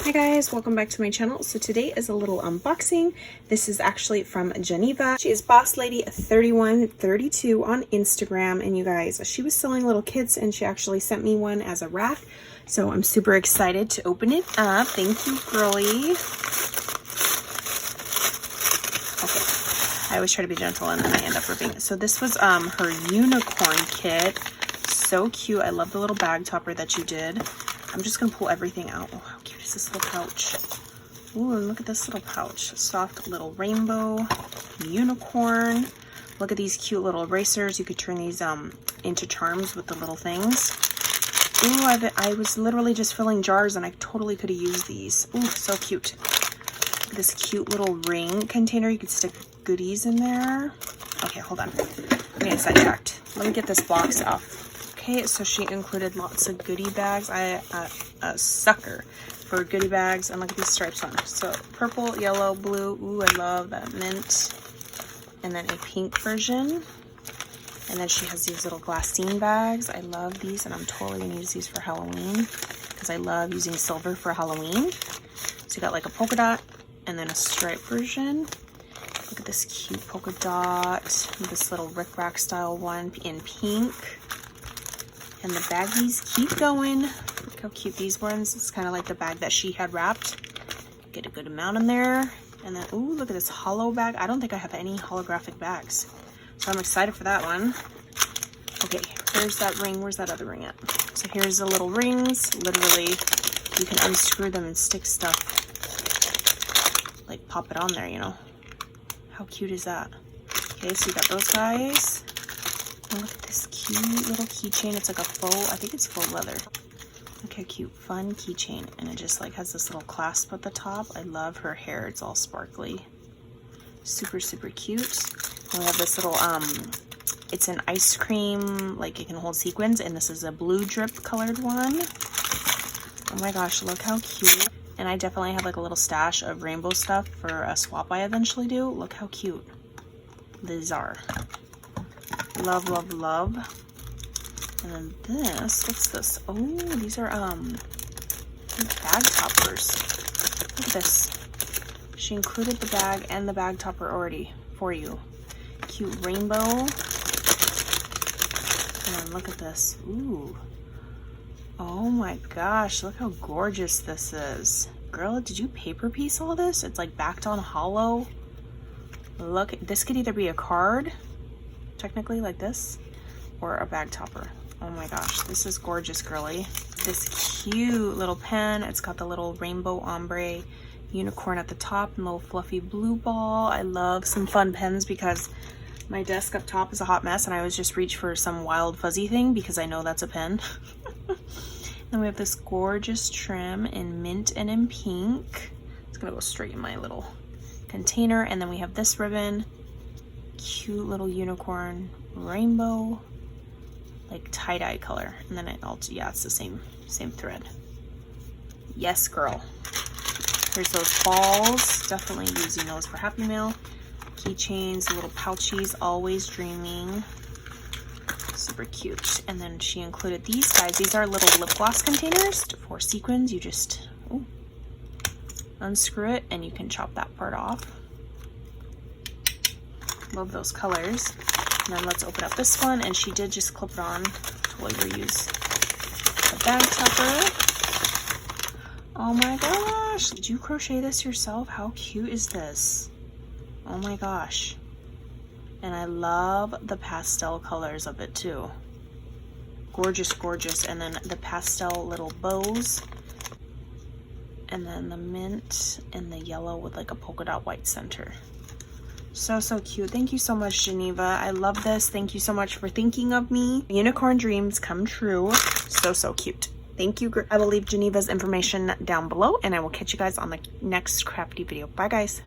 Hi guys, welcome back to my channel. So today is a little unboxing. This is actually from Janiva. She is Boss Lady 3132 on Instagram, and you guys, she was selling little kits and she actually sent me one as a RAK. So I'm super excited to open it up. Thank you, girly. Okay, I always try to be gentle and then I end up ripping it. So this was her unicorn kit. So cute. I love the little bag topper that you did. I'm just gonna pull everything out. Oh, how cute is this little pouch? Ooh, and look at this little pouch. Soft little rainbow unicorn. Look at these cute little erasers. You could turn these into charms with the little things. Ooh, I was literally just filling jars and I totally could have used these. Ooh, so cute. Look at this cute little ring container. You could stick goodies in there. Okay, hold on. I'm getting sidetracked. Let me get this box off. Okay, so she included lots of goodie bags. I a sucker for goodie bags, and look at these stripes on. So purple, yellow, blue. Ooh, I love that mint. And then a pink version. And then she has these little glassine bags. I love these, and I'm totally gonna use these for Halloween because I love using silver for Halloween. So you got like a polka dot and then a stripe version. Look at this cute polka dot. This little Rick Rack style one in pink. And the baggies keep going. Look how cute these ones. It's kind of like the bag that she had wrapped. Get a good amount in there. And then, ooh, look at this hollow bag. I don't think I have any holographic bags. So I'm excited for that one. Okay, there's that ring. Where's that other ring at? So here's the little rings. Literally, you can unscrew them and stick stuff. Like pop it on there, you know. How cute is that? Okay, so you got those guys. And look at this cute little keychain. It's like a faux, I think it's faux leather. Look how cute, fun keychain. And it just like has this little clasp at the top. I love her hair. It's all sparkly. Super, super cute. And we have this little, it's an ice cream, like it can hold sequins. And this is a blue drip colored one. Oh my gosh, look how cute. And I definitely have like a little stash of rainbow stuff for a swap I eventually do. Look how cute these are. Love, love, love. And then this, what's this? Oh, these are bag toppers. Look at this. She included the bag and the bag topper already for you. Cute rainbow. And then look at this. Ooh. Oh my gosh, look how gorgeous this is. Girl, did you paper piece all this? It's like backed on hollow. Look, this could either be a card, technically like this, or a bag topper. Oh my gosh, this is gorgeous, girly. This cute little pen. It's got the little rainbow ombre unicorn at the top and little fluffy blue ball. I love some fun pens because my desk up top is a hot mess and I always just reach for some wild fuzzy thing because I know that's a pen. Then we have this gorgeous trim in mint and in pink. It's gonna go straight in my little container. And then we have this ribbon. Cute little unicorn rainbow, like tie-dye color. And then it also, yeah, it's the same thread. Yes, girl. Here's those balls. Definitely using those for Happy Mail. Keychains, little pouchies, always dreaming. Super cute. And then she included these guys. These are little lip gloss containers for sequins. You just unscrew it and you can chop that part off. Love those colors. And then let's open up this one. And she did just clip it on. Totally reuse the bag topper. Oh my gosh. Did you crochet this yourself? How cute is this? Oh my gosh. And I love the pastel colors of it too. Gorgeous, gorgeous. And then the pastel little bows. And then the mint and the yellow with like a polka dot white center. So, so cute. Thank you so much, Janiva. I love this. Thank you so much for thinking of me. Unicorn dreams come true. So, so cute. Thank you. I will leave Janiva's information down below and I will catch you guys on the next crafty video. Bye, guys.